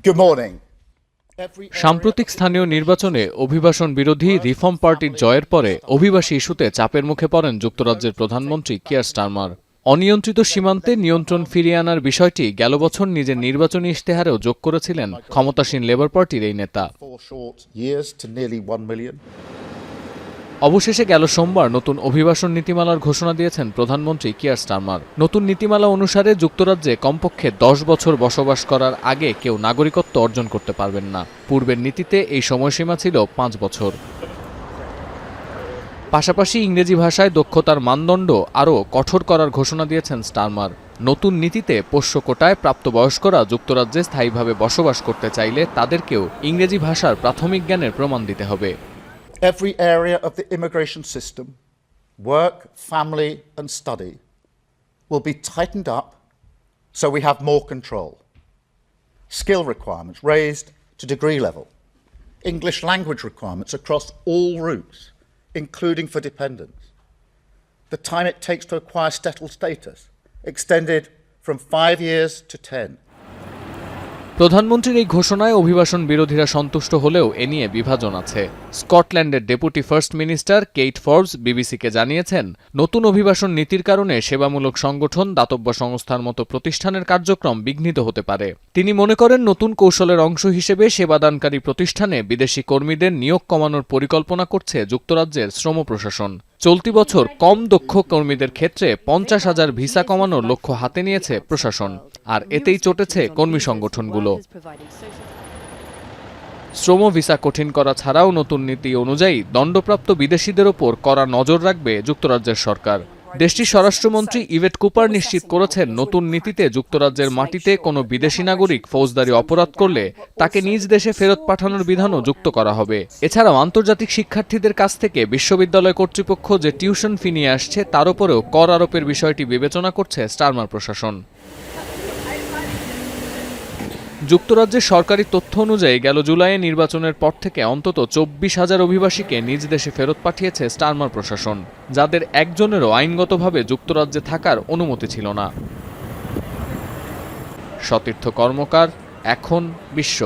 Good morning. সাম্প্রতিক স্থানীয় নির্বাচনে অভিবাসন বিরোধী রিফর্ম পার্টির জয়ের পরে অভিবাসী ইস্যুতে চাপের মুখে পড়েন যুক্তরাজ্যের প্রধানমন্ত্রী কিয়ার স্টারমার। অনিয়ন্ত্রিত সীমান্তে নিয়ন্ত্রণ ফিরিয়ে আনার বিষয়টি গেল বছর নিজের নির্বাচনী ইশতেহারেও যোগ করেছিলেন ক্ষমতাসীন লেবার পার্টির এই নেতা। অবশেষে গেল সোমবার নতুন অভিবাসন নীতিমালার ঘোষণা দিয়েছেন প্রধানমন্ত্রী কিয়ার স্টারমার। নতুন নীতিমালা অনুসারে যুক্তরাজ্যে কমপক্ষে 10 বছর বসবাস করার আগে কেউ নাগরিকত্ব অর্জন করতে পারবেন না। পূর্বের নীতিতে এই সময়সীমা ছিল 5 বছর। পাশাপাশি ইংরেজি ভাষায় দক্ষতার মানদণ্ড আরও কঠোর করার ঘোষণা দিয়েছেন স্টারমার। নতুন নীতিতে পোষ্য কোটায় প্রাপ্তবয়স্করা যুক্তরাজ্যে স্থায়ীভাবে বসবাস করতে চাইলে তাদেরকেও ইংরেজি ভাষার প্রাথমিক জ্ঞানের প্রমাণ দিতে হবে। Every area of the immigration system, work, family and study, will be tightened up so we have more control. Skill requirements raised to degree level. English language requirements across all routes, including for dependents. The time it takes to acquire settled status extended from 5 years to 10. প্রধানমন্ত্রীর এই ঘোষণায় অভিবাসন বিরোধীরা সন্তুষ্ট হলেও এ নিয়ে বিভাজন আছে। স্কটল্যান্ডের deputy first minister Kate Forbes বিবিসিকে জানিয়েছেন, নতুন অভিবাসন নীতির কারণে সেবামূলক সংগঠন, দাতব্য সংস্থার মতো প্রতিষ্ঠানের কার্যক্রম বিঘ্নিত হতে পারে। তিনি মনে করেন, নতুন কৌশলের অংশ হিসেবে সেবাদানকারী প্রতিষ্ঠানে বিদেশি কর্মীদের নিয়োগ কমানোর পরিকল্পনা করছে যুক্তরাজ্যের শ্রম প্রশাসন। চলতি বছর কম দক্ষ কর্মীদের ক্ষেত্রে 50,000 ভিসা কমানোর লক্ষ্য হাতে নিয়েছে প্রশাসন, আর এতেই চটেছে কর্মী সংগঠনগুলো। শ্রম ভিসা কঠিন করা ছাড়াও নতুন নীতি অনুযায়ী দণ্ডপ্রাপ্ত বিদেশিদের ওপর কড়া নজর রাখবে যুক্তরাজ্যের সরকার। দেশটির স্বরাষ্ট্রমন্ত্রী ইভেট কুপার নিশ্চিত করেছেন, নতুন নীতিতে যুক্তরাজ্যের মাটিতে কোনো বিদেশি নাগরিক ফৌজদারি অপরাধ করলে তাকে নিজ দেশে ফেরত পাঠানোর বিধানও যুক্ত করা হবে। এছাড়াও আন্তর্জাতিক শিক্ষার্থীদের কাছ থেকে বিশ্ববিদ্যালয় কর্তৃপক্ষ যে টিউশন ফি নিয়ে আসছে তার উপরেও কর আরোপের বিষয়টি বিবেচনা করছে স্টারমার প্রশাসন। যুক্তরাজ্যের সরকারি তথ্য অনুযায়ী গেল জুলাইয়ে নির্বাচনের পর থেকে অন্তত 24,000 অভিবাসীকে নিজ দেশে ফেরত পাঠিয়েছে স্টারমার প্রশাসন, যাদের একজনেরও আইনগতভাবে যুক্তরাজ্যে থাকার অনুমতি ছিল না। সতীর্থ কর্মকার, এখন বিশ্ব।